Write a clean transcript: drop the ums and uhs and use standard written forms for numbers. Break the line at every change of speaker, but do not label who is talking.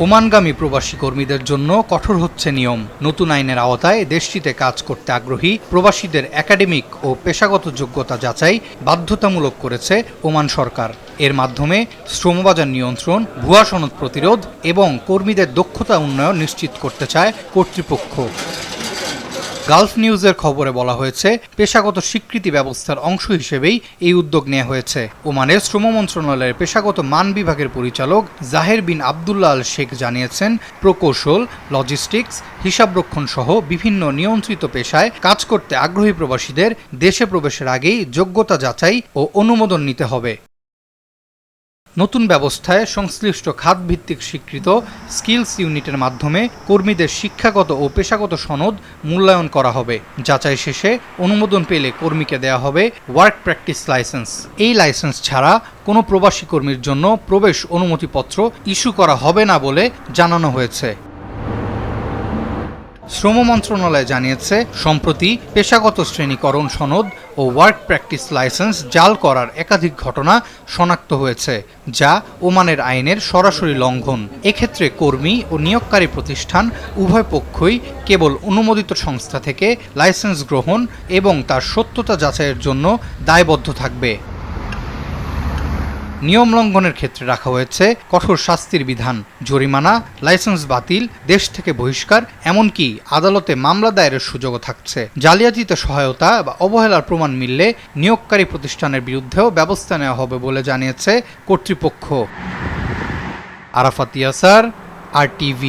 ওমানগামী প্রবাসী কর্মীদের জন্য কঠোর হচ্ছে নিয়ম। নতুন আইনের আওতায় দেশটিতে কাজ করতে আগ্রহী প্রবাসীদের একাডেমিক ও পেশাগত যোগ্যতা যাচাই বাধ্যতামূলক করেছে ওমান সরকার। এর মাধ্যমে শ্রমবাজার নিয়ন্ত্রণ, ভুয়া সনদ প্রতিরোধ এবং কর্মীদের দক্ষতা উন্নয়ন নিশ্চিত করতে চায় কর্তৃপক্ষ। গালফ নিউজের খবরে বলা হয়েছে, পেশাগত স্বীকৃতি ব্যবস্থার অংশ হিসেবেই এই উদ্যোগ নেওয়া হয়েছে। ওমানের শ্রম মন্ত্রণালয়ের পেশাগত মান বিভাগের পরিচালক জাহের বিন আবদুল্লাহ আল শেখ জানিয়েছেন, প্রকৌশল, লজিস্টিক্স, হিসাবরক্ষণ সহ বিভিন্ন নিয়ন্ত্রিত পেশায় কাজ করতে আগ্রহী প্রবাসীদের দেশে প্রবেশের আগেই যোগ্যতা যাচাই ও অনুমোদন নিতে হবে। নতুন ব্যবস্থায় সংশ্লিষ্ট খাতভিত্তিক স্বীকৃত স্কিলস ইউনিটের মাধ্যমে কর্মীদের শিক্ষাগত ও পেশাগত সনদ মূল্যায়ন করা হবে। যাচাই শেষে অনুমোদন পেলে কর্মীকে দেওয়া হবে ওয়ার্ক প্র্যাকটিস লাইসেন্স। এই লাইসেন্স ছাড়া কোনো প্রবাসী কর্মীর জন্য প্রবেশ অনুমতিপত্র ইস্যু করা হবে না বলে জানানো হয়েছে। শ্রম মন্ত্রণালয় জানিয়েছে, সম্প্রতি পেশাগত শ্রেণীকরণ সনদ ও ওয়ার্ক প্র্যাকটিস লাইসেন্স জাল করার একাধিক ঘটনা শনাক্ত হয়েছে, যা ওমানের আইনের সরাসরি লঙ্ঘন। এক্ষেত্রে কর্মী ও নিয়োগকারী প্রতিষ্ঠান উভয় পক্ষই কেবল অনুমোদিত সংস্থা থেকে লাইসেন্স গ্রহণ এবং তার সত্যতা যাচাইয়ের জন্য দায়বদ্ধ থাকবে। নিয়ম লঙ্ঘনের ক্ষেত্রে রাখা হয়েছে কঠোর শাস্তির বিধান, জরিমানা, লাইসেন্স বাতিল, দেশ থেকে বহিষ্কার, এমনকি আদালতে মামলা দায়েরের সুযোগও থাকছে। জালিয়াতিতে সহায়তা বা অবহেলার প্রমাণ মিললে নিয়োগকারী প্রতিষ্ঠানের বিরুদ্ধেও ব্যবস্থা নেওয়া হবে বলে জানিয়েছে কর্তৃপক্ষ। আরাফাত ইয়াসার, RTV।